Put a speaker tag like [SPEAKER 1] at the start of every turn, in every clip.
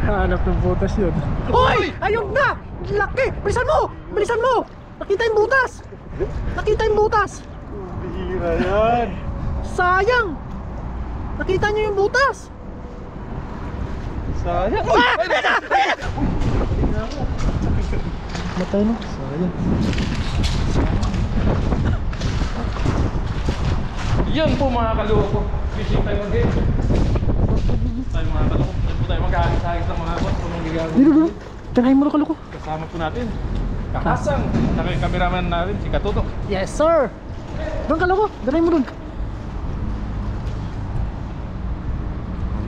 [SPEAKER 1] Hanap ng butas yun. Hoy! Ayun na! Laki! Bilisan mo! Bilisan mo! Nakita yung butas! Nakita yung butas!
[SPEAKER 2] Bihira yan.
[SPEAKER 1] Sayang! Nakita niyo yung butas!
[SPEAKER 2] Sayang.
[SPEAKER 1] Ah! Ayun na! Ayun na! Matay no? Sayang.
[SPEAKER 2] Yan po mga kaloko. Fishing time again. Tayo mga kaloko. Yan po tayo mag-aagis-agis ng mga bot. Kung magigagawa.
[SPEAKER 1] Dito dito. Tirahin mo na kaloko.
[SPEAKER 2] Kasama po natin Kakasang. Saka yung cameraman natin si Katuto.
[SPEAKER 1] Yes sir! Doon kaloko. Tirahin mo dun.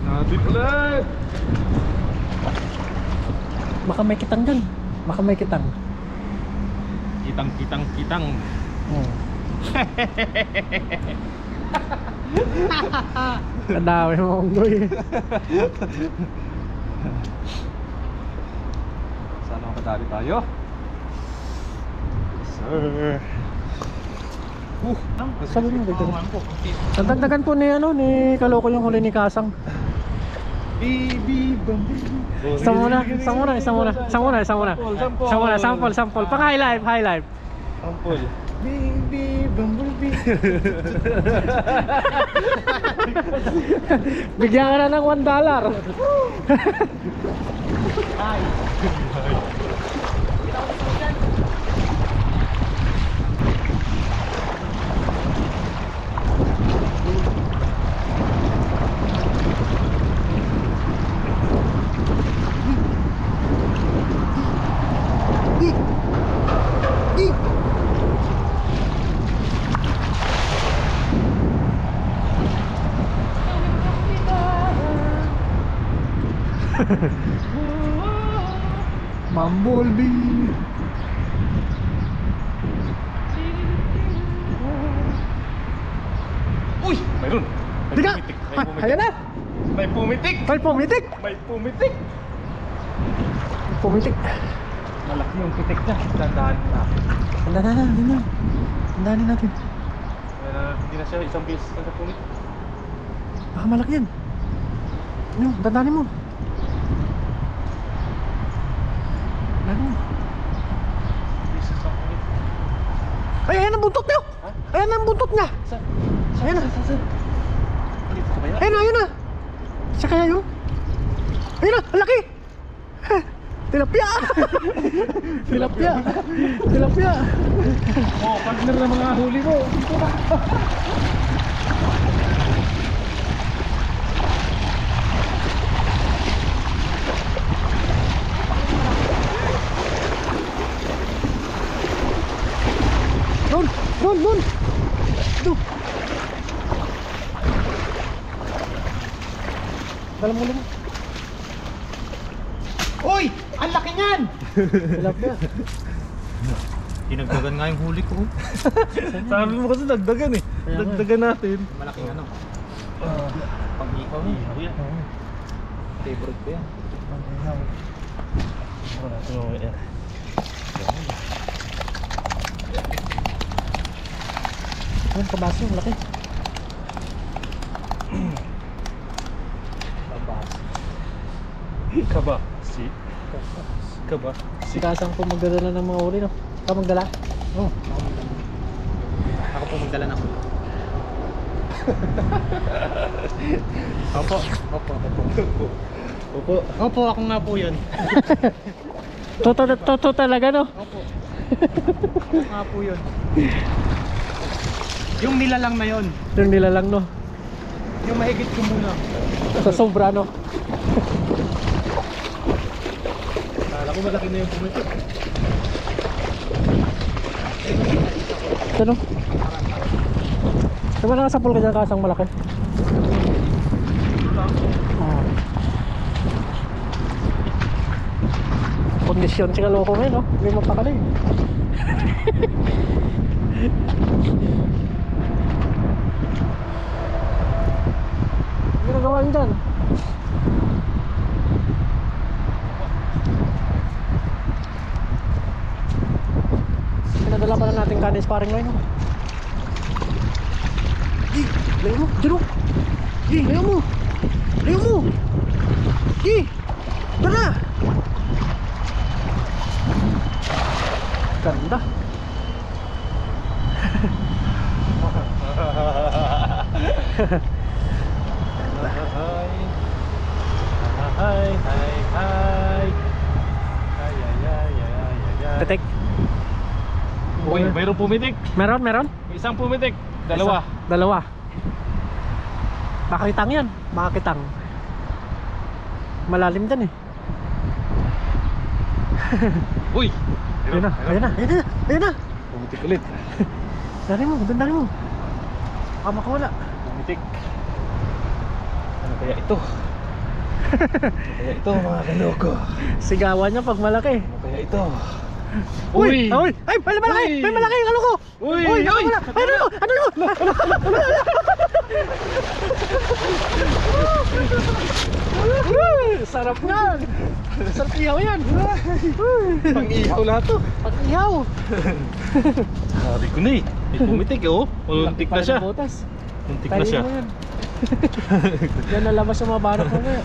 [SPEAKER 2] Natin ulit.
[SPEAKER 1] Baka may kitang dyan. Baka may kitang.
[SPEAKER 2] Kitang.
[SPEAKER 1] Ang dami mo unggoy.
[SPEAKER 2] Sana makatali tayo. Yes, sir.
[SPEAKER 1] Sabi mo dagdagan. Dagdagan po ni ano ni Kaloko yung huli ni Kasang.
[SPEAKER 2] Baby bambi.
[SPEAKER 1] Isang muna. Sample. Pang high life.
[SPEAKER 2] Sample. Baby bumblebee.
[SPEAKER 1] Bigyan ka na ng $1. Bumblebee.
[SPEAKER 2] Uy! Mayroon!
[SPEAKER 1] Diga! Ayan na!
[SPEAKER 2] May pumitik!
[SPEAKER 1] Ay, pumitik!
[SPEAKER 2] May pumitik!
[SPEAKER 1] Pumitik!
[SPEAKER 2] Malaki yung pitik niya. Tandaan na.
[SPEAKER 1] Tandaan natin.
[SPEAKER 2] Hindi na siya isang beses na pumitik.
[SPEAKER 1] Baka malaki yan. Ano, tandaanin mo. Ano?
[SPEAKER 2] Beses na pumitik.
[SPEAKER 1] Ay, ayan ang buntot niya! Ayan ang buntot niya! Ayan na!
[SPEAKER 2] Dito ka ba yan?
[SPEAKER 1] Ayun na! Siya kaya yun? Ayun na! Ang laki! Tilapia! Tilapia!
[SPEAKER 2] Oh, partner na mga huli mo. Dito ka.
[SPEAKER 1] Doon! Doon! Dalam mo lang.
[SPEAKER 2] Uy! Ang laki niyan!
[SPEAKER 1] Tilapia.
[SPEAKER 2] Dinagdagan nga yung huli ko. Sabi mo kasi dagdagan eh. Dagdagan natin. Malaking ano. Pag-ikaw na. Yan. Favorite ko yan. Wala ito yan.
[SPEAKER 1] Ayun, kabasi. Ang laki.
[SPEAKER 2] Kaba.
[SPEAKER 1] Si Kasang po magdadala ng mga uli, no? Ikaw magdala? Oo.
[SPEAKER 2] Ako po magdala na. Opo, ako nga po yun.
[SPEAKER 1] Toto talaga, no?
[SPEAKER 2] Opo. Ako nga po yun. Yung nilalang na yun.
[SPEAKER 1] Yung nilalang, no?
[SPEAKER 2] Yung mahigit ko muna.
[SPEAKER 1] Sa sobra, no?
[SPEAKER 2] Kala ko malaki na yung pumitik.
[SPEAKER 1] Ito, no? Diba nakasapul ka dyan, Kasang malaki? Kondisyon si Kaloko ngayon, no? Hindi mapakali. Ano ginagawa niyo dyan? Pinadala pa na natin kanin sparring ngayon, no? Layo mo, Jero! Layo mo! Layo mo!
[SPEAKER 2] Ay, ay. Ay, ay, ay, ay, ay, ay.
[SPEAKER 1] Detek.
[SPEAKER 2] Uy, mayroong pumitik.
[SPEAKER 1] Meron?
[SPEAKER 2] May isang pumitik. Dalawa.
[SPEAKER 1] Dalawa. Baka kitang yan. Baka kitang. Malalim dyan eh.
[SPEAKER 2] Uy!
[SPEAKER 1] Ayun na.
[SPEAKER 2] Pumitik ulit.
[SPEAKER 1] Dari mo. Baka makawala.
[SPEAKER 2] Pumitik. Ano kaya ito? Ano kaya ito mga kaloko?
[SPEAKER 1] Sigawan niya pag malaki.
[SPEAKER 2] Ano kaya ito?
[SPEAKER 1] Uy! Ay, malaki!
[SPEAKER 2] Uy!
[SPEAKER 1] May malaki! Ano ko?
[SPEAKER 2] Uy!
[SPEAKER 1] Nakawala! Ay, ano? Sarap yan! Sarap ihaw yan!
[SPEAKER 2] Pang-ihaw lahat to.
[SPEAKER 1] Pag ihaw!
[SPEAKER 2] Sabi ko na eh. May pumitik oh. Muntik na siya.
[SPEAKER 1] Butas.
[SPEAKER 2] Muntik na siya.
[SPEAKER 1] Tayo mo yan. Yan nalabas yung mga barak mo ngayon.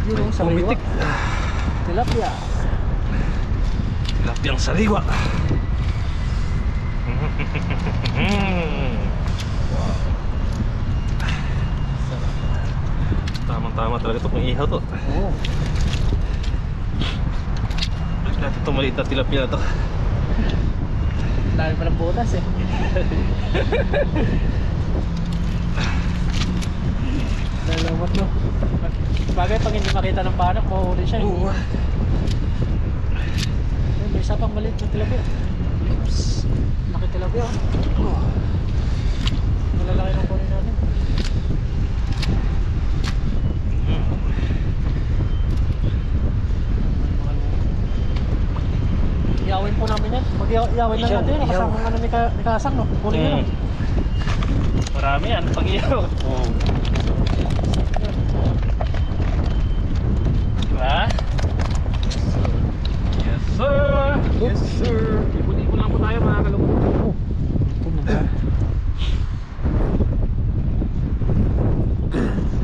[SPEAKER 1] Yun ang sariwa.
[SPEAKER 2] Pumitik.
[SPEAKER 1] Tilapia.
[SPEAKER 2] Tilapiyang sariwa. Tamang-tama talaga ito kung ihaw to.
[SPEAKER 1] Oo.
[SPEAKER 2] Balik natin itong maliit na tilapia na to.
[SPEAKER 1] Dami pa ng butas eh. Dalawat no. Bagay pag hindi makita ng banak, mahuhuli siya eh.
[SPEAKER 2] Oo.
[SPEAKER 1] May isa pang maliit na tilapia. Laki tilapia oh. Malalaki ng kunin natin. Iyawin po namin yan. Mag-iyawin na natin yun. Kasama nga na ni Kasang no. Kunin nyo lang.
[SPEAKER 2] Marami yan pag-ihaw. Oo. Diba? Yes sir! Yes sir! Ipon-ipon lang po tayo mga kaloko.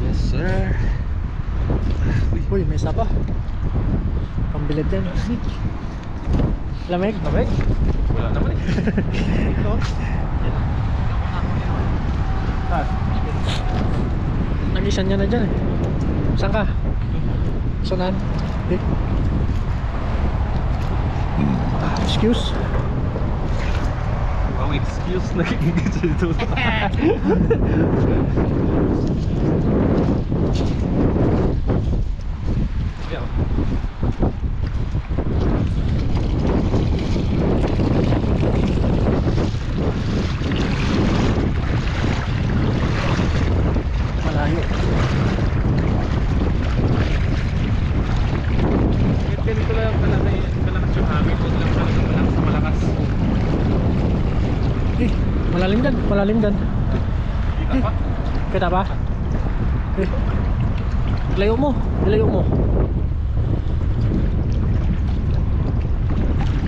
[SPEAKER 2] Yes sir!
[SPEAKER 1] Uy, may isa pa. Pambilad yan. Lamig?
[SPEAKER 2] Lamig? Wala naman eh. Ito.
[SPEAKER 1] Nag-isan niya na dyan eh. Saan ka? Saan? Eh? Excuse?
[SPEAKER 2] Oh, excuse na kikigit dito. Yeah.
[SPEAKER 1] Malayo.
[SPEAKER 2] Ganito lang malakas yung hamid. Huwag lang talagang malakas sa malakas.
[SPEAKER 1] Eh, malalim dyan.
[SPEAKER 2] Kita pa?
[SPEAKER 1] Kita ba? Eh. Ilayo mo.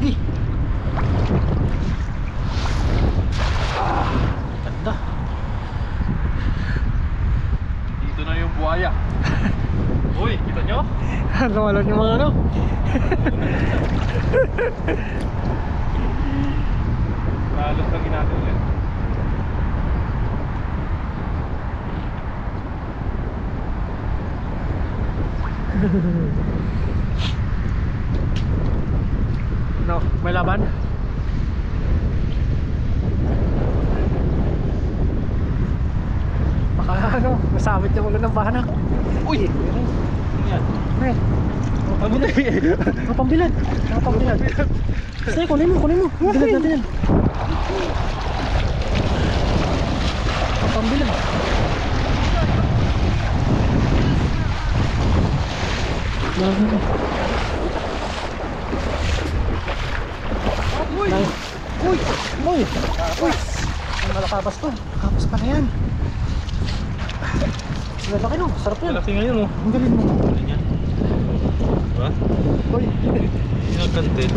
[SPEAKER 1] Eh. Ganda.
[SPEAKER 2] Dito na yung buhaya. Uy, kita nyo?
[SPEAKER 1] Kawalan yung mga ano.
[SPEAKER 2] Halos lang natin ulit.
[SPEAKER 1] No, may laban. Baka ano, masabit yung ulo ng bahanak.
[SPEAKER 2] Uy! Ano yan?
[SPEAKER 1] Men,
[SPEAKER 2] Mabuti!
[SPEAKER 1] pambilad. Sige, kunin mo. Bilad natin yan. Pambilad. Uy! Ang malakapas to. Kapas pa na yan. Lalaki no, sarap yan.
[SPEAKER 2] Malaki ngayon oh.
[SPEAKER 1] Ang galing mo.
[SPEAKER 2] Galing yan. Diba?
[SPEAKER 1] Uy!
[SPEAKER 2] Content.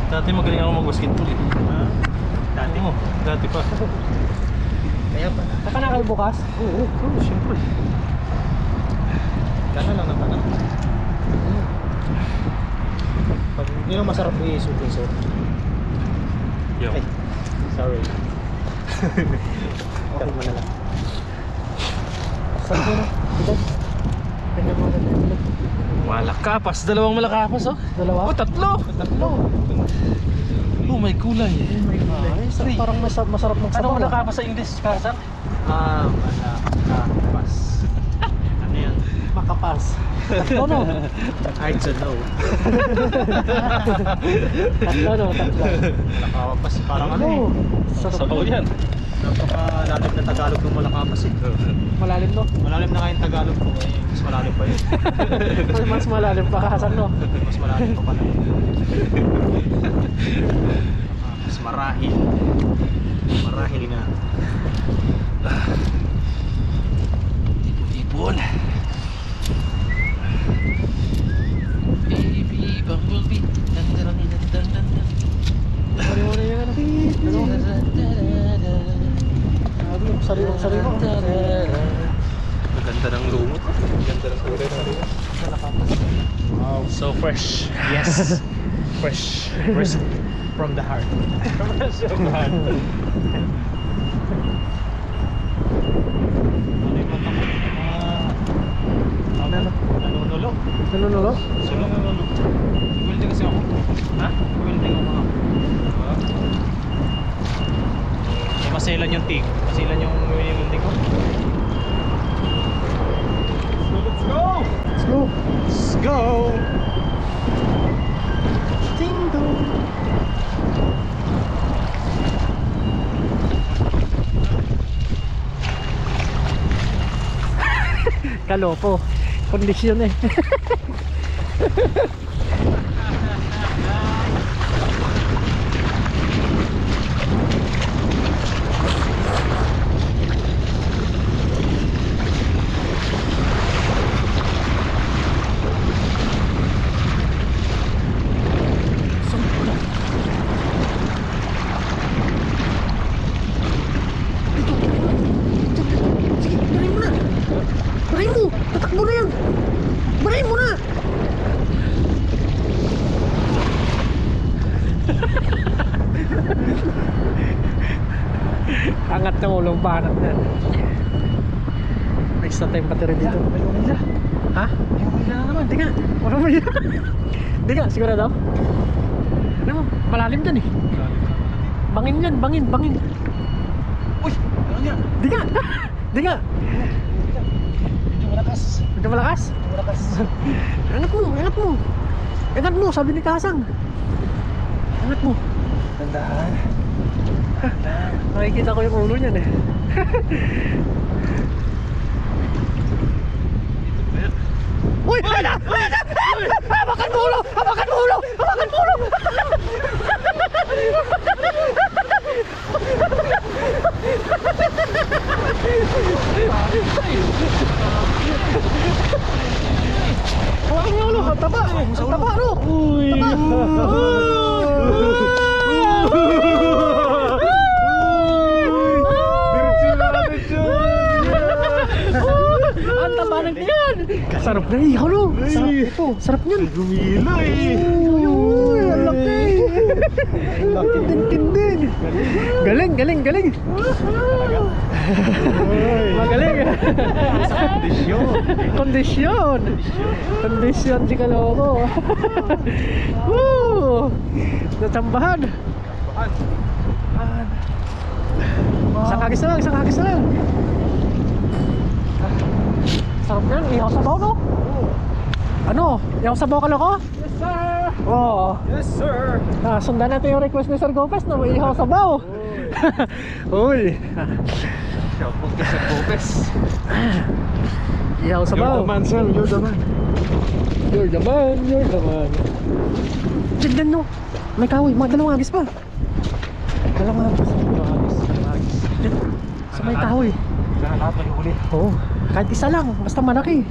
[SPEAKER 2] Dati magaling ako mag-basketball eh. Dati mo? Dati pa.
[SPEAKER 1] Kaya pa. Saka na kayo bukas?
[SPEAKER 2] Oo, siyempre.
[SPEAKER 1] Gano'n lang naman ah. Pag yun ang masarap i-suso.
[SPEAKER 2] Yo.
[SPEAKER 1] Ay, sorry. Okay mo na lang. Saan ko na? Bidan. Ganyan mo na tayo.
[SPEAKER 2] Malakapas, dalawang malakapas oh.
[SPEAKER 1] Dalawa?
[SPEAKER 2] Oh, tatlo. Oh, may kulay.
[SPEAKER 1] Ay, parang masarap magsabaw.
[SPEAKER 2] Anong malakapas sa English, Kasang? Malakapas. Ano yan?
[SPEAKER 1] Makapas. Tatlo no?
[SPEAKER 2] I don't know.
[SPEAKER 1] Tatlo no? Tatlo.
[SPEAKER 2] Malakapas, parang ano eh. Sabaw yan. Napakalalim na Tagalog ng malakapas eh.
[SPEAKER 1] Malalim no?
[SPEAKER 2] Malalim na kayong Tagalog ko eh. Mas malalim pa yun.
[SPEAKER 1] Mas malalim pa Kasan no?
[SPEAKER 2] Mas malalim pa pala. Mas marahil. Marahil nga. Tipon-tipon. Baby bumblebee.
[SPEAKER 1] Sari mo na yung ano? Sari mo.
[SPEAKER 2] Maganda ng lumot. Maganda ng kulay ng lumot. Wow. So fresh. Yes. Fresh. Fresh from the heart. Fresh from the heart. Ano yung mata mo? Nanunulo.
[SPEAKER 1] Nanunulo?
[SPEAKER 2] Sulong nanunulo. Welding kasi ako. Ha? Welding ako nga. Masilan yung tig. Masilan yung welding ko. Let's go!
[SPEAKER 1] Let's go!
[SPEAKER 2] Let's go!
[SPEAKER 1] Ding dong! Kalopo. Kondisyon eh. Barayin mo! Tatakbo na yan! Barayin mo na! Angat ng ulong panat yan. Extra time battery dito.
[SPEAKER 2] May umila.
[SPEAKER 1] Ha?
[SPEAKER 2] May umila na naman.
[SPEAKER 1] Di nga! Wala mo yan! Di nga, sigurado? Ano mo? Malalim dyan eh. Bangin yan, bangin.
[SPEAKER 2] Uy! Ano yan?
[SPEAKER 1] Di nga! Di nga!
[SPEAKER 2] Medyo malakas.
[SPEAKER 1] Medyo malakas?
[SPEAKER 2] Medyo malakas.
[SPEAKER 1] Angat mo, sabi ni Kasang. Angat mo.
[SPEAKER 2] Tandaan.
[SPEAKER 1] Nakikita ko yung ulo niyan eh. Uy! Ano? Hawakan mo ulo! Hawakan mo ulo! Hawakan mo ulo! Ang taba! Ang taba no!
[SPEAKER 2] Uy!
[SPEAKER 1] Ang taba ng tiyan! Sarap na ihaw no! Sarap ito! Sarap niyan!
[SPEAKER 2] Gumila eh!
[SPEAKER 1] Uy! Ang laki! Ang laki din! Galing! Magaling! Kondisyon si Kaloko! Woo! Natsambahan! Isang hagis na lang! Sarap yan, ihaw sabaw no? Ano? Ihaw sabaw Kaloko?
[SPEAKER 2] Yes sir!
[SPEAKER 1] Oo.
[SPEAKER 2] Yes sir!
[SPEAKER 1] Sundan natin yung request ni Sir Gopez na may ihaw sabaw. Uy.
[SPEAKER 2] Shoutout ka sa Gopez.
[SPEAKER 1] Ihaw sabaw.
[SPEAKER 2] sir, you're the man.
[SPEAKER 1] You're the man. Tignan no. May kahoy, mga dalawang agis pa. Dalawang agis. Diyan, sa may kahoy.
[SPEAKER 2] Sana lahat may huli.
[SPEAKER 1] Oo. Kahit isa lang, basta malaki.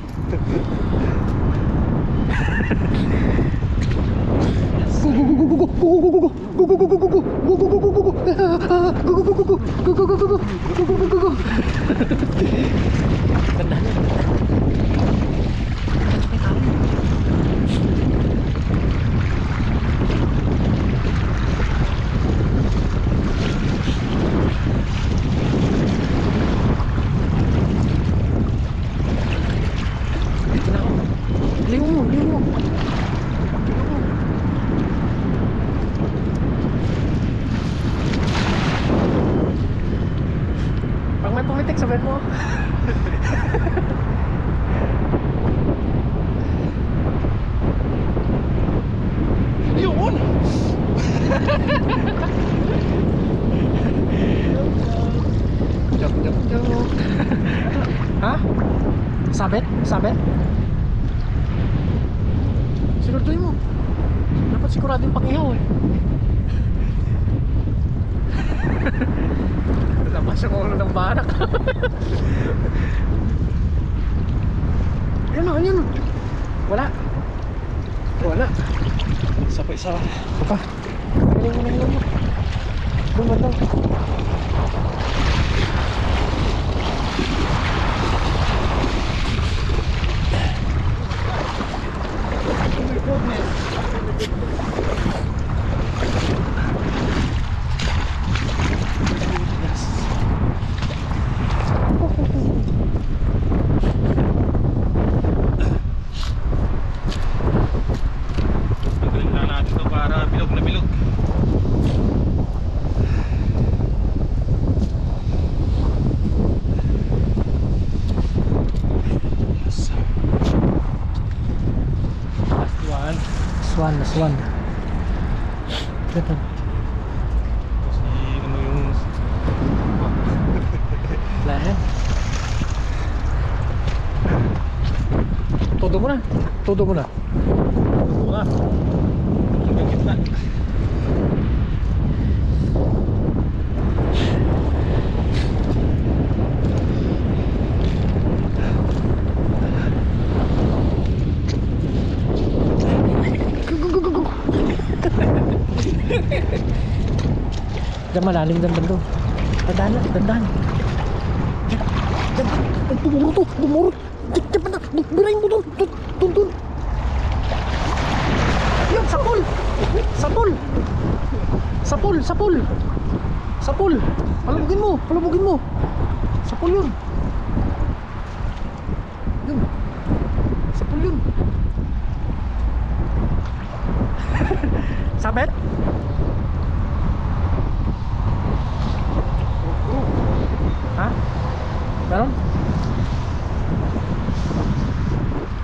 [SPEAKER 1] Sabit? Sabit? Siguraduhin mo. Dapat sigurado yung pag-ihaw eh. Labas yung ulo ng barak. Yan o, yan o. Wala. Wala.
[SPEAKER 2] Isa pa, isa.
[SPEAKER 1] Apa? Galing mo, galing mo. Bumandang.
[SPEAKER 2] Tanggalin lang natin ito para bilog na bilog.
[SPEAKER 1] Last one. Ito.
[SPEAKER 2] Kasi ano yung...
[SPEAKER 1] Lahat. Todo mo na. Todo mo na.
[SPEAKER 2] Wala. Hanggang gitna.
[SPEAKER 1] Diyan malalim dyan bando. Tandaan na, tandaan. Ay, bumuro to, bumuro. Diyan banda, birahin mo to. Tun. Yan, sapol. Sapol. Sapol, sapol. Sapol. Palabugin mo, palabugin mo. Sapol yun. Yun. Sapol yun. Sabit? Ha? Meron?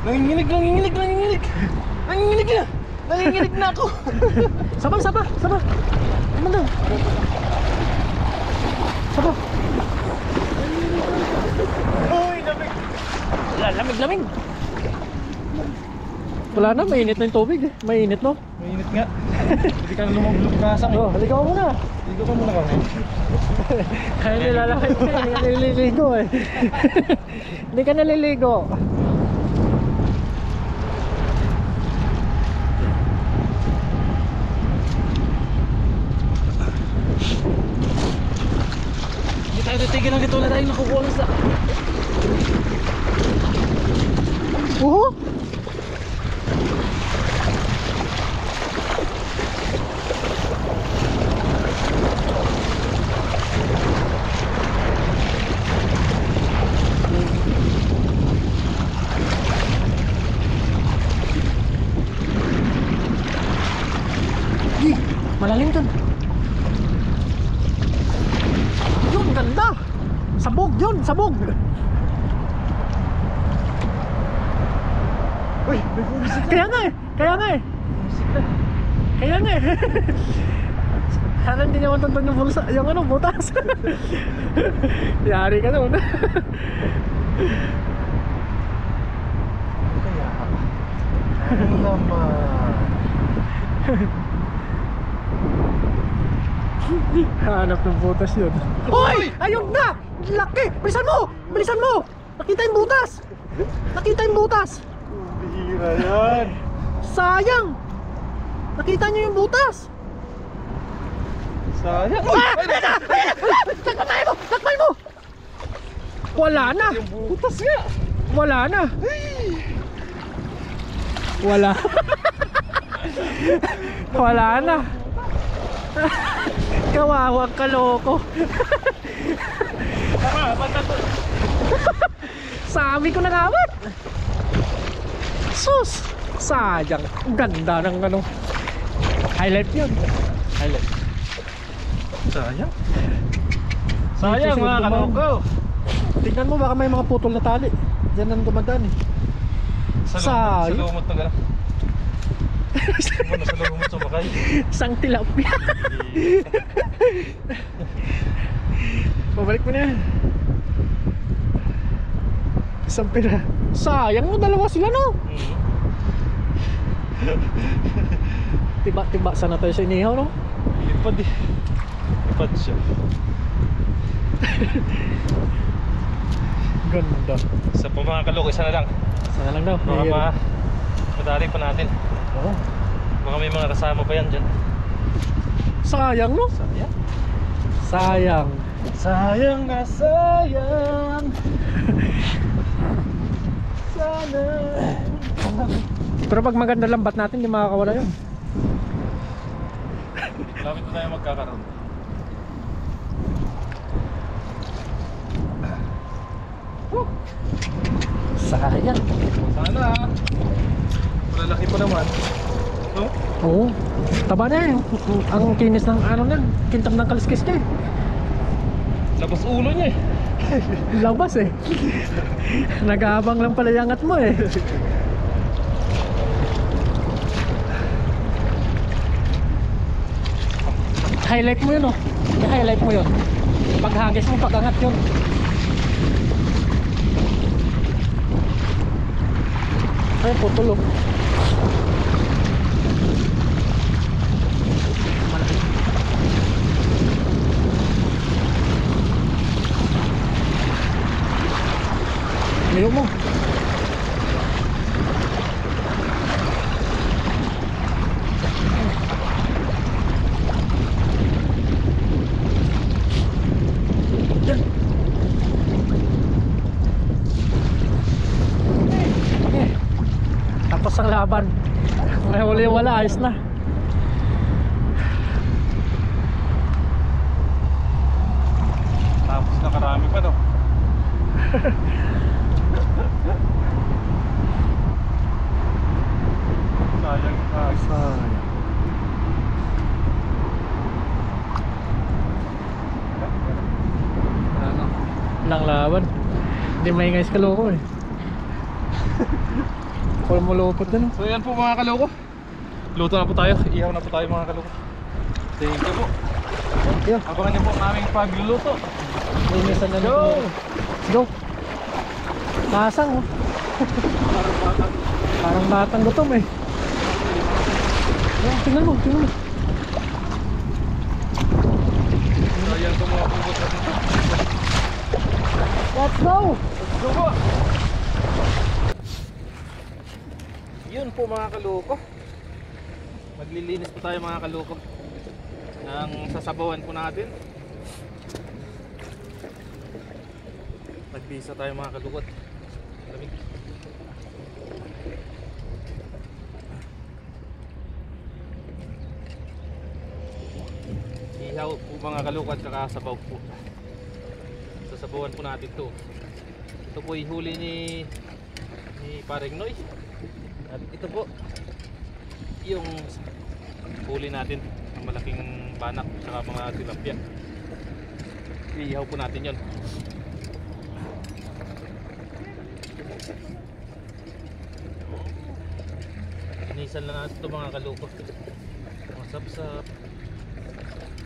[SPEAKER 2] Nanginginig na! Nanginginig na ako!
[SPEAKER 1] Saba. Ano daw? Saba.
[SPEAKER 2] Uy, lamig!
[SPEAKER 1] Lamig. Wala na, mainit na yung tubig eh. Mainit no?
[SPEAKER 2] Mainit nga. Hindi ka na lumabas
[SPEAKER 1] Oh, halika mo muna.
[SPEAKER 2] Ligo ka muna kami.
[SPEAKER 1] Kaya nilalakay ko eh. Hindi ka naliligo eh. Hindi ka naliligo.
[SPEAKER 2] Hindi tayo titigil lang dito. Wala tayong nakukuha sa...
[SPEAKER 1] Oo. Malalim dun. Yun, ganda. Sabog yun, sabog.
[SPEAKER 2] Uy, may bumisik na.
[SPEAKER 1] Kaya nga eh.
[SPEAKER 2] Bumisik na.
[SPEAKER 1] Kaya nga eh. Sana hindi niya matandang yung bulsa, yung ano, butas. Yari ka doon.
[SPEAKER 2] Kaya ano naman?
[SPEAKER 1] Hanap ng butas yun. Hoy! Ayun na! Laki! Bilisan mo! Bilisan mo! Nakita yung butas! Nakita yung butas!
[SPEAKER 2] Bihira yan!
[SPEAKER 1] Sayang! Nakita niyo yung butas!
[SPEAKER 2] Sayang!
[SPEAKER 1] Takpan mo! Wala na!
[SPEAKER 2] Yung butas nga!
[SPEAKER 1] Wala na! Wala. Wala na. Kawawang kaloko. Sabi ko na kawat. Sus! Sayang. Ganda ng ano. Highlight yun. Highlight.
[SPEAKER 2] Sayang? Sayang mga kaloko!
[SPEAKER 1] Tignan mo, baka may mga putol na tali. Diyan ang dumadaan eh.
[SPEAKER 2] Sa lumot na gano'n. Sa lumot sumakay.
[SPEAKER 1] Sang tilapia. Babalik mo na yan. Isang pira. Sayang mo, dalawa sila no. Tiba-tiba sana tayo sa inihaw no.
[SPEAKER 2] Lipad eh. Lipad siya.
[SPEAKER 1] Ganda.
[SPEAKER 2] Sa pa mga kaloko, isa na lang.
[SPEAKER 1] Sana lang daw.
[SPEAKER 2] Baka madali pa natin.
[SPEAKER 1] Oo.
[SPEAKER 2] Baka may mga kasama pa yan dyan.
[SPEAKER 1] Sayang no.
[SPEAKER 2] Sayang.
[SPEAKER 1] Sayang.
[SPEAKER 2] Sayang na sayang. Sana.
[SPEAKER 1] Pero pag maganda lambat natin, di makakawala yun.
[SPEAKER 2] Lapit na tayo magkakaroon.
[SPEAKER 1] Sayang.
[SPEAKER 2] Sana. Malalaki pa naman. No?
[SPEAKER 1] Oo. Taba na eh. Ang kinis ng ano na, kintab ng kaliskis niya eh.
[SPEAKER 2] Labas ulo niya eh.
[SPEAKER 1] Labas eh. Nag-aabang lang pala yung angat mo eh. Highlight mo yun oh. I-highlight mo yun. Paghagis mo, pag-angat yun. Ay, putol oh. Malaki. Layo mo. Yan. Tapos ang laban. May huli wala, ayos na.
[SPEAKER 2] Tapos nakarami pa no. Sayang.
[SPEAKER 1] Sayang. Ano? Lang laban. Hindi maingay sa kaloko eh. Kung mulupot na no.
[SPEAKER 2] So yan po mga kaloko. Luto na po tayo. Ihaw na po tayo mga kaloko. Thank you po.
[SPEAKER 1] Yo,
[SPEAKER 2] Abangan niyo po ang aming pagluluto.
[SPEAKER 1] linisan na
[SPEAKER 2] Go!
[SPEAKER 1] nito. Let's go. Kasang oh. Parang batang gutom eh. Oh, tingnan mo, tingnan mo.
[SPEAKER 2] So yan po mga pulbot natin.
[SPEAKER 1] Let's go!
[SPEAKER 2] Let's go po! Yun po mga kaloko. Maglilinis po tayo mga kaloko ng sasabawan po natin. Nagbisa tayo mga kalukot. Lamig. Ihaw po mga kalukot saka sabaw po. Sasabawan po natin to. Ito po ihuli ni Paring Noy. At ito po yung huli natin ng malaking banak saka mga tilapia. Ihaw po natin yon. Inisan lang natin ito mga kalukot. Mga sapsap.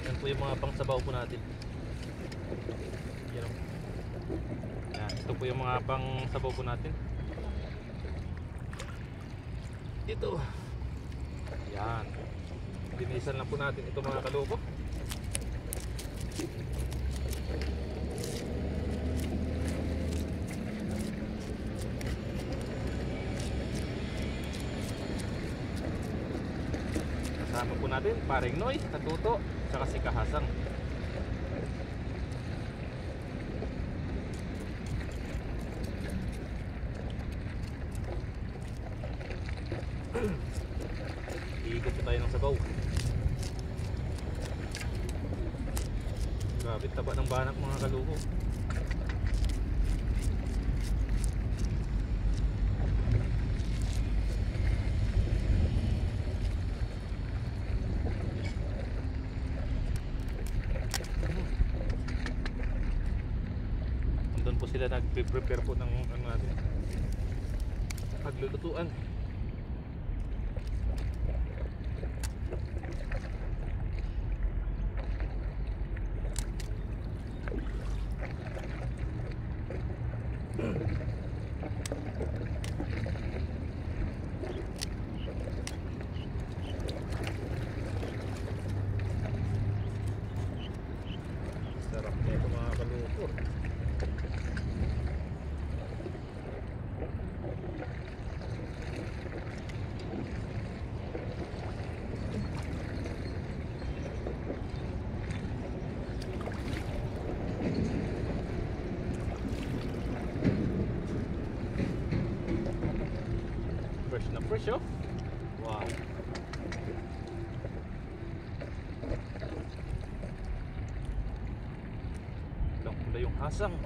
[SPEAKER 2] Yan po yung mga pangsabaw po natin. Yan o. Yan, ito po yung mga pangsabaw po natin. Ito. Yan. Dinisan lang po natin ito mga kalukot. Kasama po natin Paring Noy, Katuto, saka si Kahasang. Iikot po tayo ng sabaw. Grabe taba ng banak mga kaluko. Doon po sila nag-prepare po ng ano natin, paglulutuan. Fresh na fresh oh. Wow. Pulang-pula yung hasang.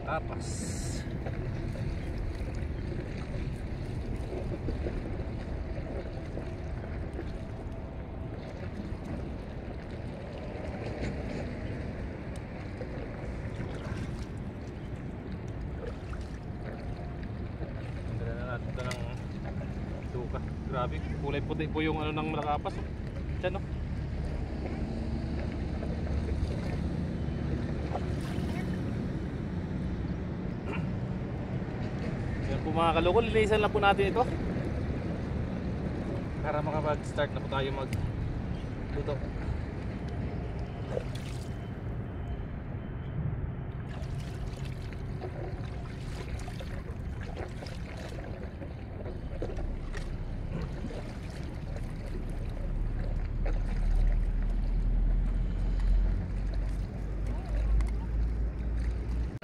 [SPEAKER 2] Kapas. Tanggalan na natin ito ng suka. Grabe, kulay puti po yung ano ng malakapas. Diyan no? Mga kaloko, lilisan lang po natin ito para makapag-start na po tayo mag-luto.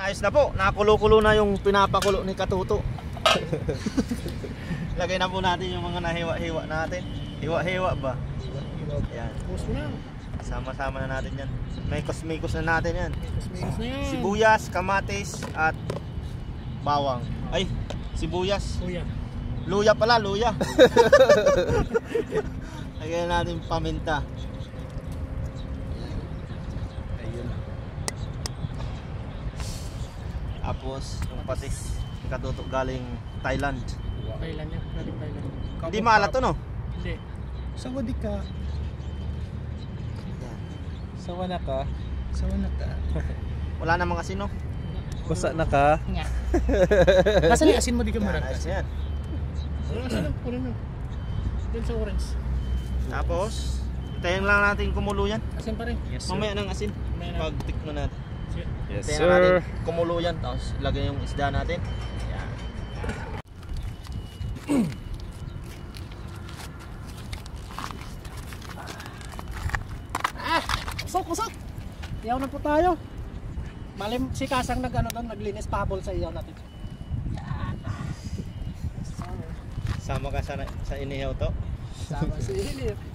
[SPEAKER 3] Ayos na po, nakakulo-kulo na yung pinapakulo ni Katuto. Lagay na po natin yung mga nahiwa-hiwa natin. Hiwa-hiwa ba? Yan. Sama-sama na natin yan. Mikos-mikos na natin yan. Sibuyas, kamatis at bawang. Ay, sibuyas. Luya pala, luya. Lagyan natin paminta. Ayun. Tapos yung patis Katuto galing Thailand.
[SPEAKER 1] Thailand yan, galing Thailand.
[SPEAKER 3] Hindi maalat to no?
[SPEAKER 1] Hindi. Sawa di ka.
[SPEAKER 2] Sawa na ka.
[SPEAKER 1] Sawa na ka.
[SPEAKER 3] Wala namang asin no?
[SPEAKER 2] Basa na ka.
[SPEAKER 1] Nga. Nasaan yung asin mo di ka marag?
[SPEAKER 3] Ayos yan.
[SPEAKER 1] Asin lang, kunin mo. Doon sa orange.
[SPEAKER 3] Tapos, hintayin lang natin kumulo yan.
[SPEAKER 1] Asin pa rin.
[SPEAKER 2] Yes,
[SPEAKER 3] Mamaya ng asin.
[SPEAKER 1] Mamaya na.
[SPEAKER 3] Pag tikman natin.
[SPEAKER 2] Yes,
[SPEAKER 3] Hintayin natin kumulo yan. Tapos, ilagay yung isda natin. Yan.
[SPEAKER 1] Kusok! Iyaw na po tayo. Malim si Kasang naglinis pabol sa iyaw natin.
[SPEAKER 3] Sama ka sa inihaw to.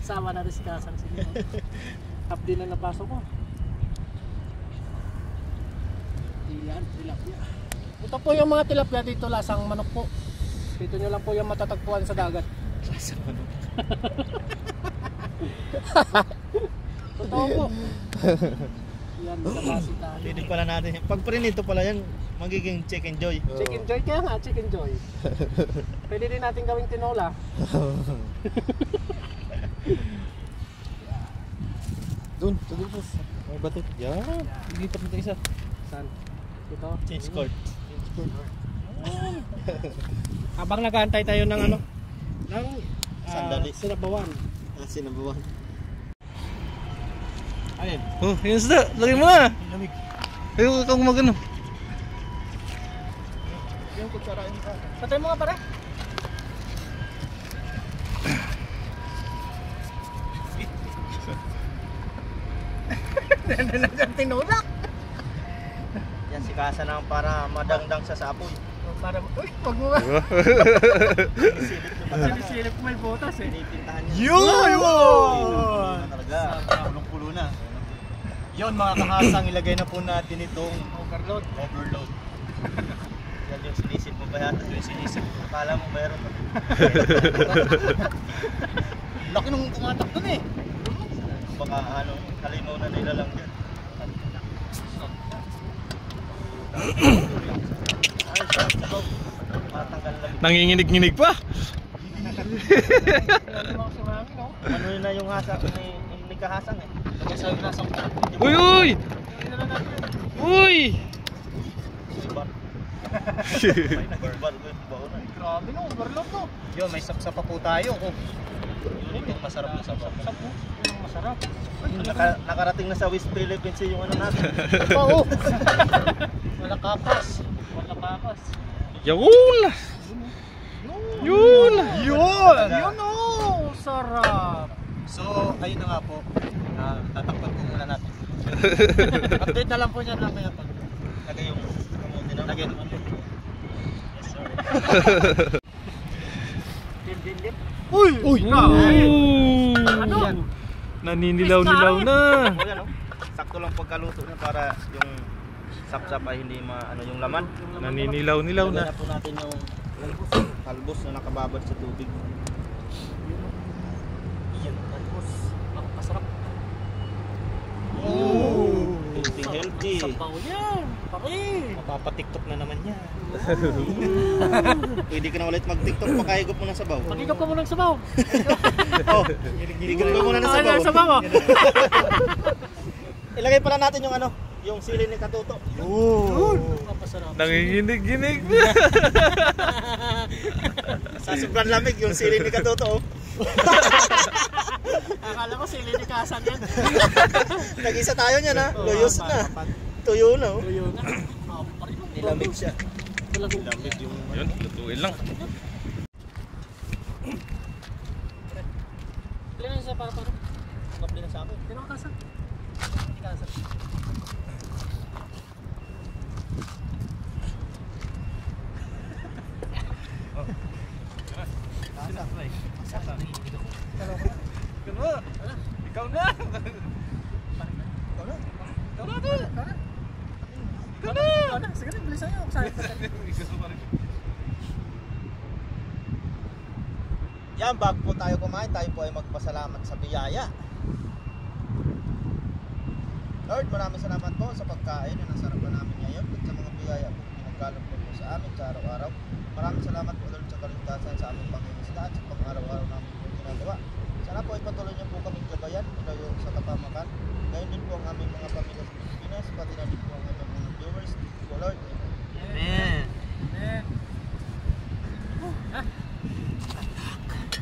[SPEAKER 1] Sama na rin si Kasang sa iyaw. Abdi na napasok ko. Iyan, tilapia. Ito po yung mga tilapia dito, lasang manok po. Dito nyo lang po yung matatagpuan sa dagat.
[SPEAKER 3] Lasang manok.
[SPEAKER 1] Totoo po. Yan, nabasi tayo.
[SPEAKER 3] Pwede pala natin. Pag prinito pala yan, magiging chicken joy.
[SPEAKER 1] Chicken joy kaya nga, chicken joy. Pwede din natin gawing tinola.
[SPEAKER 2] Doon, po. May bato. Yan. Lipat nito isa.
[SPEAKER 1] Saan? Dito.
[SPEAKER 3] Change court.
[SPEAKER 1] Habang nag-aantay tayo ng ng
[SPEAKER 3] Sandali.
[SPEAKER 1] sinabawan.
[SPEAKER 3] Sinabawan. Ayun.
[SPEAKER 2] Oh, yun isda. Lagay mo na.
[SPEAKER 3] Lamig.
[SPEAKER 2] Ayaw kang magano.
[SPEAKER 3] Yung kutsarain ka.
[SPEAKER 1] Patay mo nga pare. Tinulak.
[SPEAKER 3] Yan si Kasa na para madangdang sa sapoy.
[SPEAKER 1] Para, uy, wag mo ba? Sinisilip ko may botas eh.
[SPEAKER 3] Pinipintahan niya. Yun! Talaga.
[SPEAKER 4] Pulong-pulo na. Yun mga kahasang, ilagay na po natin itong overload.
[SPEAKER 3] Yan yung sinisip mo ba yata? Yung sinisip mo. Akala mo mayroon pa.
[SPEAKER 4] Laki nung tumatak dun eh.
[SPEAKER 3] Baka ano, kalimaw na nila lang yan. Ay, sabaw. Matanggal lang.
[SPEAKER 2] Nanginginig-nginig pa.
[SPEAKER 3] Ano yun na yung hasang, yung kahasang eh.
[SPEAKER 4] Sabi na sa
[SPEAKER 2] Uy, uy! Uy!
[SPEAKER 3] Bar. May nag-bar ko yung baonan.
[SPEAKER 4] Grabe no, overload no. Yun, may sapsap pa po tayo. Yun yung masarap na sapsap. Yun yung masarap.
[SPEAKER 3] Nakarating na sa West Philippines yung ano natin.
[SPEAKER 4] Oo. Wala kapas.
[SPEAKER 2] Yun! Yun!
[SPEAKER 4] Yun oh, sarap. So, ayun na nga po. Tatakpan po muna natin. Update na lang po niya namin pag
[SPEAKER 3] Lagay yung kamuti na.
[SPEAKER 4] lagay naman.
[SPEAKER 3] Yes sir.
[SPEAKER 4] Uy!
[SPEAKER 2] Uy!
[SPEAKER 4] Ano?
[SPEAKER 2] Naninilaw-nilaw na.
[SPEAKER 3] O yan o. Sakto lang pagkaluto na para yung sapsap ay hindi ano yung laman.
[SPEAKER 2] Naninilaw-nilaw na.
[SPEAKER 3] Lagyan na po natin yung talbos na nakababad sa tubig. Yan, talbos.
[SPEAKER 4] Masarap.
[SPEAKER 3] Healthy.
[SPEAKER 4] Sabaw yan. Pare. Mapapatiktok na naman yan.
[SPEAKER 3] Pwede ka na ulit mag-tiktok, pakahigop mo ng sabaw.
[SPEAKER 4] Pagigap ka mo ng sabaw.
[SPEAKER 3] Oh, higop ka muna ng sabaw.
[SPEAKER 4] Sabaw.
[SPEAKER 3] Ilagay pala natin yung ano, yung sili ni Katuto.
[SPEAKER 4] Papasarap.
[SPEAKER 2] Nanginginig-ginig na.
[SPEAKER 3] Sa sobrang lamig yung sili ni Katuto.
[SPEAKER 4] Akala ko sili ni Kasan yan.
[SPEAKER 3] Nag-isa tayo niyan ha. Luyos na. Tuyo na oh.
[SPEAKER 4] Tuyo na.
[SPEAKER 3] Nilamig siya.
[SPEAKER 4] Lamig yung
[SPEAKER 2] Yun, lutuin lang.
[SPEAKER 4] Pili na siya para.
[SPEAKER 3] Kapli na sa akin.
[SPEAKER 4] Pero Kasan. Kasan.
[SPEAKER 2] Ikaw na!
[SPEAKER 4] Sige na, bilisan nyo.
[SPEAKER 3] Yan, bago po tayo kumain, tayo po ay magpasalamat sa biyaya. Lord, maraming salamat po sa pagkain na nasarapan namin ngayon at sa mga biyaya po pinagkalap po sa amin sa araw-araw. Maraming salamat po Lord sa kaligtasan sa aming pangingisda at sa pang-araw-araw namin po ginagawa. Sana po ay patuloy niyo po kaming gabayan, ilayo sa kapamakan. Ngayon din po ang aming mga pamilya sa Pilipinas, pati na din po ang aming mga viewers. Thank you po Lord.
[SPEAKER 4] Amen. Amen.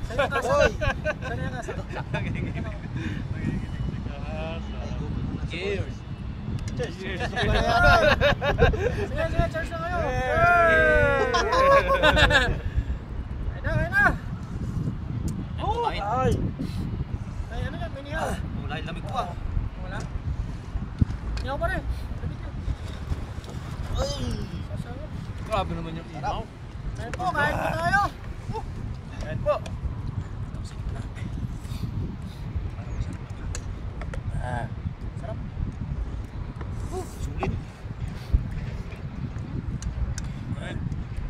[SPEAKER 4] Saan yung Kasan?
[SPEAKER 3] Hoy!
[SPEAKER 4] Saan yung Kasan?
[SPEAKER 2] Cheers!
[SPEAKER 3] Cheers!
[SPEAKER 4] Sige, cheers na kayo. Ayun na.
[SPEAKER 3] Ay!
[SPEAKER 4] Ay, ano yan? May niyaw.
[SPEAKER 3] Wala yung lamig ko ah.
[SPEAKER 4] Wala? Niyaw pa rin.
[SPEAKER 3] Ay!
[SPEAKER 4] Sasarap.
[SPEAKER 2] Grabe naman yung ilaw.
[SPEAKER 4] Kain po tayo.
[SPEAKER 2] Kain po.
[SPEAKER 4] Sarap.
[SPEAKER 3] Sulit.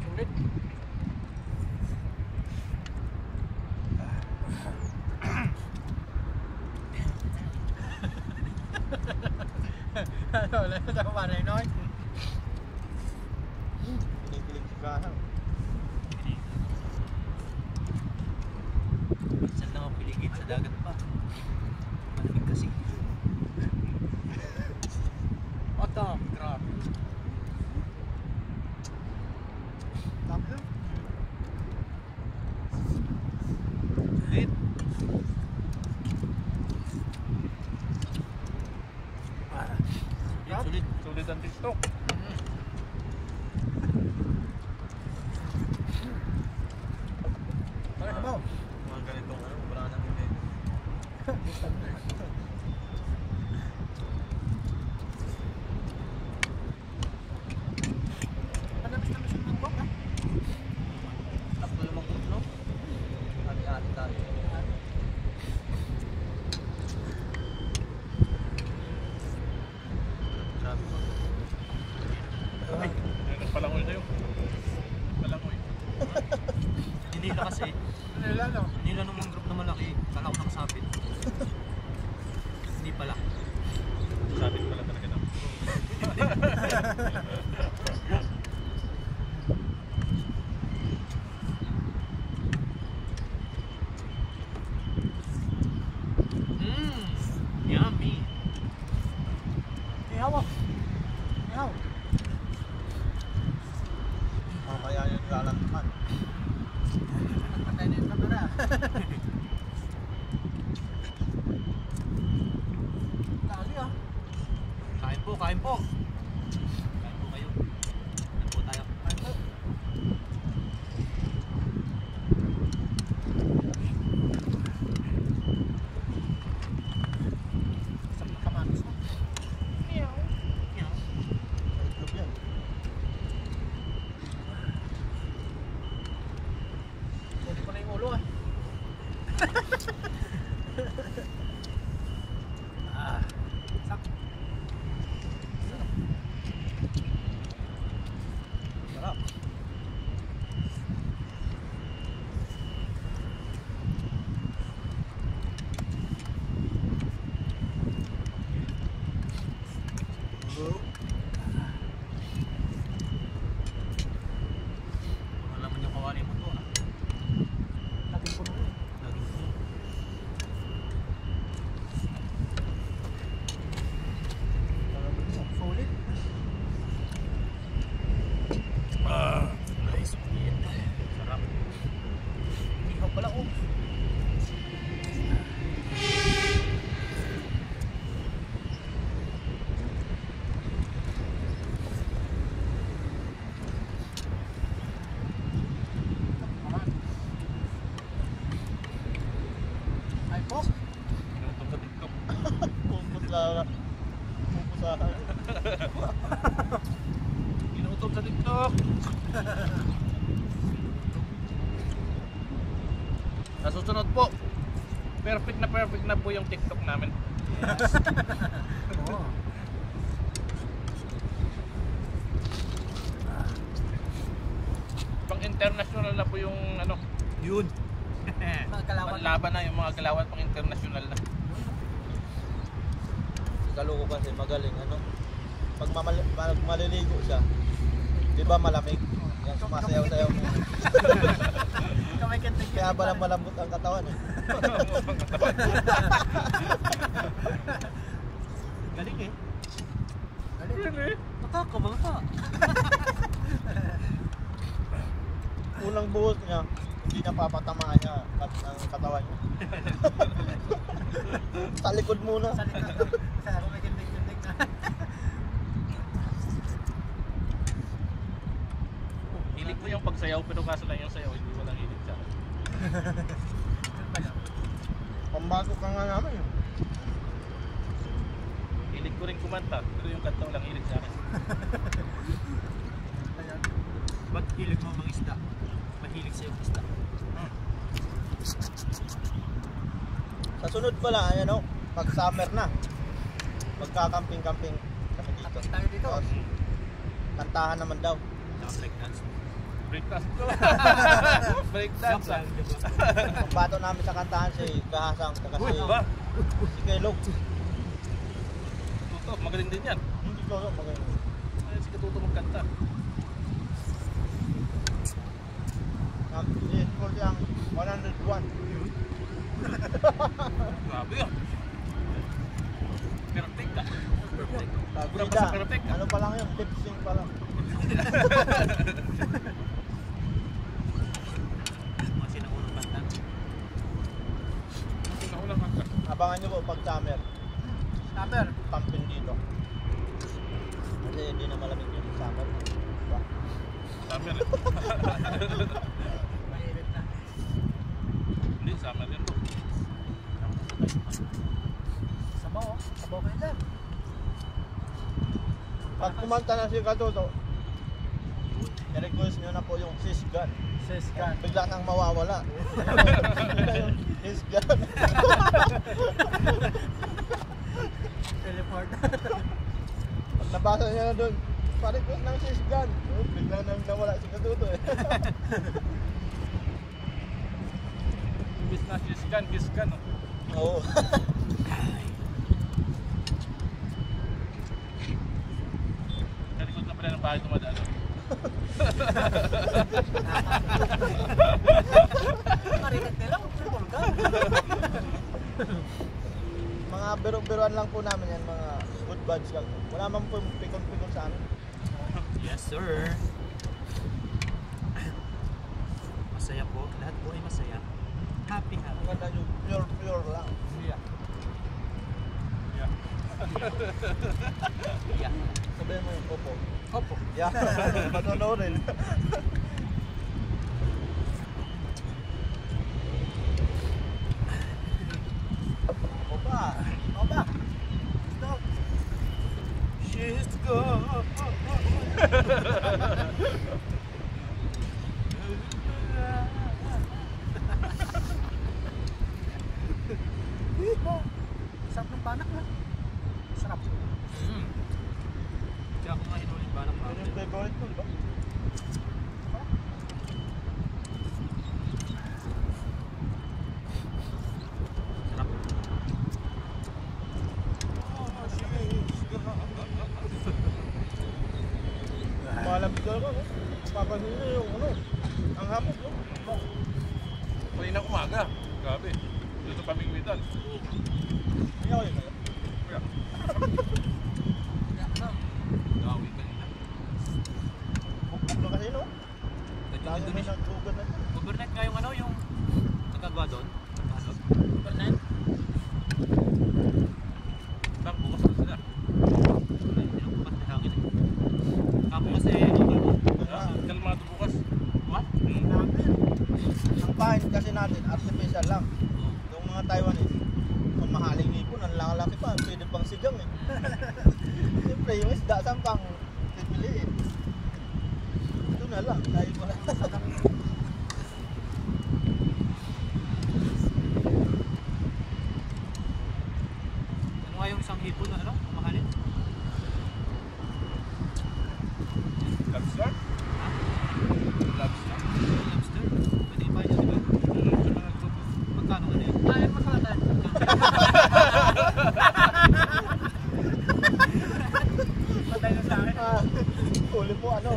[SPEAKER 4] Sulit. Wala na tayo panay noy.
[SPEAKER 3] Pinipilig si Kahan.
[SPEAKER 4] Minsan lang ako piligid sa dagat pa. Malamig kasi. Otom, grabe. Tapos?
[SPEAKER 2] Lit.
[SPEAKER 4] Sulit.
[SPEAKER 2] Sulit ang TikTok.
[SPEAKER 4] Para sa bao.
[SPEAKER 3] Mga ganitong ano, wala nang hindi.
[SPEAKER 4] Hindi pala.
[SPEAKER 2] Sabit pala talaga na.
[SPEAKER 4] Yummy. Ihaw. Ihaw.
[SPEAKER 3] Mamaya yung lalantakan.
[SPEAKER 4] Patay na yung kamera. Lagi ah. Kain po, kain po. Kain po kayo. Kain po tayo. Kain po. Isang kamatis mo. Meow. Meow.
[SPEAKER 3] Itlog yan.
[SPEAKER 4] Pwede ko na yung ulo ah. Sak.
[SPEAKER 3] Sarap.
[SPEAKER 4] Wala naman yung kawali mo to ah. Laging ko na rin. Laging ko. Solid. Nice. Sarap. Ikaw pala oh. Ay po.
[SPEAKER 2] Inutom sa TikTok.
[SPEAKER 3] Pumpus lang. Pumpusahan.
[SPEAKER 2] Inutom sa TikTok. Sa susunod po, perfect na po yung TikTok namin.
[SPEAKER 4] Oo.
[SPEAKER 2] Pang international na po yung ano,
[SPEAKER 4] Yun.
[SPEAKER 2] panlaban na yung mga galawan pang international na.
[SPEAKER 3] Kaloko kasi magaling ano. Pag maliligo siya, di ba malamig? Yan sumasayaw-sayaw mo.
[SPEAKER 4] Kamay kentek.
[SPEAKER 3] Kaya balang malambot ang katawan eh.
[SPEAKER 4] Galing eh. Galing eh. Nakakabangka.
[SPEAKER 3] Unang buhos niya, hindi niya papatamaan niya ang katawan niya. Sa likod muna.
[SPEAKER 4] Sa likod. Sa kamay kentek na.
[SPEAKER 2] Hilig ko yung pagsayaw pero kaso lang yung sayaw hindi walang hilig sa akin.
[SPEAKER 3] Pambago ka nga naman yun.
[SPEAKER 2] Hilig ko rin kumanta pero yung kanta walang hilig sa akin.
[SPEAKER 4] Ba't hilig mo mga isda? Mahilig sa'yo ang isda.
[SPEAKER 3] Sa sunod pala, ayan o, pag summer na, magkakamping-camping kami dito.
[SPEAKER 4] Tapos tayo dito.
[SPEAKER 3] Tapos, kantahan naman daw.
[SPEAKER 4] Break dance.
[SPEAKER 2] Breakdance ko. Breakdance.
[SPEAKER 3] Ang bato namin sa kantahan si Kahasang, saka
[SPEAKER 2] Uy,
[SPEAKER 3] si,
[SPEAKER 2] ba?
[SPEAKER 3] si Kelog.
[SPEAKER 2] Tuto, magaling din yan.
[SPEAKER 3] Hindi ko alam, magaling.
[SPEAKER 2] Ay, si Katuto magkanta.
[SPEAKER 3] I-score siyang 101.
[SPEAKER 2] Grabe yan. Perfect ah. Pura pa
[SPEAKER 3] Bida,
[SPEAKER 2] sa perfect ah.
[SPEAKER 3] ano pa lang yun, lip sync pa lang.
[SPEAKER 4] Mga sinaunang kanta.
[SPEAKER 2] Sinaunang kanta.
[SPEAKER 3] Abangan nyo po pag summer,
[SPEAKER 4] Summer.
[SPEAKER 3] camping dito. Kasi hindi na malamig yung summer. Diba?
[SPEAKER 2] Summer eh.
[SPEAKER 4] Mainit na.
[SPEAKER 2] Hindi, summer yan po.
[SPEAKER 4] Sabaw oh. Sabaw kayo dyan.
[SPEAKER 3] Pag kumanta na si Katuto, i-request nyo na po yung sis gun.
[SPEAKER 4] Sis gun.
[SPEAKER 3] Bigla nang mawawala. Sis gun.
[SPEAKER 4] Teleport.
[SPEAKER 3] Pag nabasa niya na doon, pa-request ng sis gun. Bigla nang nawala si Katuto eh.
[SPEAKER 2] Imbis na gisgan. Oh.
[SPEAKER 3] Oo.
[SPEAKER 2] bakit tumadalo.
[SPEAKER 4] Marinig nila, magpulga.
[SPEAKER 3] Mga biro-biroan lang po namin yan, mga good buds lang. Wala man po yung pikon-pikon sa amin.
[SPEAKER 4] Yes, sir. Masaya po. Lahat po ay masaya. Happy, happy.
[SPEAKER 3] Ang ganda yung pure lang.
[SPEAKER 4] Yeah. Yeah.
[SPEAKER 3] Sabihin mo yung opo.
[SPEAKER 4] Opo.
[SPEAKER 3] Yeah, manonoodin. Opa! Opa! Stop!
[SPEAKER 4] She's gone. Sarap ng banak na. Sarap. Kaya ako nga inulit banak pa.
[SPEAKER 3] Yun yung favorite mo, di ba?
[SPEAKER 4] Sarap.
[SPEAKER 3] Malamig ka ako, no? Papansin nyo yung ano, ang hamog, no?
[SPEAKER 2] Kanina umaga. Grabe. Dito sa Pamingwitan.
[SPEAKER 3] Ayaw yun kayo.
[SPEAKER 2] Kaya. Gawi kanina.
[SPEAKER 3] Bukbuk na kasi, no? Lagi may nagbugan na yun.
[SPEAKER 4] Overnight nga yung ano, yung nagagawa doon. Overnight?
[SPEAKER 2] Bang bukas na sila.
[SPEAKER 4] Hindi lang bukas na hangin eh. Ako kasi,
[SPEAKER 2] Kalmado bukas.
[SPEAKER 4] what?
[SPEAKER 3] Ang pahin kasi natin, artificial lang. Yung mga Taiwanese, mamahaling ipon, ang laki pa, pwede pang sigang eh. Siyempre, yung isda, saan pang pipiliin? Ito na lang, dahil wala sa
[SPEAKER 4] Ano nga yung isang hipon na ano? Mamahalin?
[SPEAKER 2] Lobster? Lobster?
[SPEAKER 4] Lobster? Pwede pa yun, di ba? Magkano nga na yun? Ay, magkano. Patay na sa akin.
[SPEAKER 3] Huli po, ano,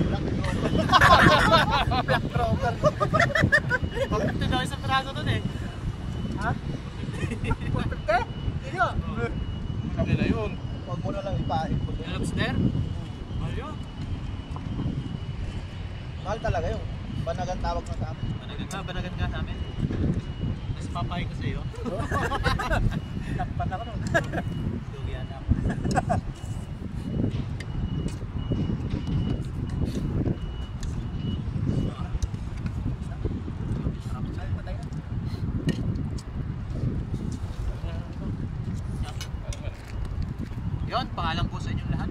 [SPEAKER 3] Black Rover.
[SPEAKER 4] Black Rover. Pagpunta daw isang piraso doon eh. Ha? Pagpunta? Hindi nga.
[SPEAKER 2] Sabi na yun.
[SPEAKER 3] Huwag mo na lang ipahin.
[SPEAKER 4] Yung lobster? Ayun.
[SPEAKER 3] Mahal talaga yun. Banagan tawag na sa amin.
[SPEAKER 4] Banagan ka sa amin. Tapos papahay ko sa iyo. Lakpan ako nun. Lugian ako. Yun, pangalan po sa inyong lahat.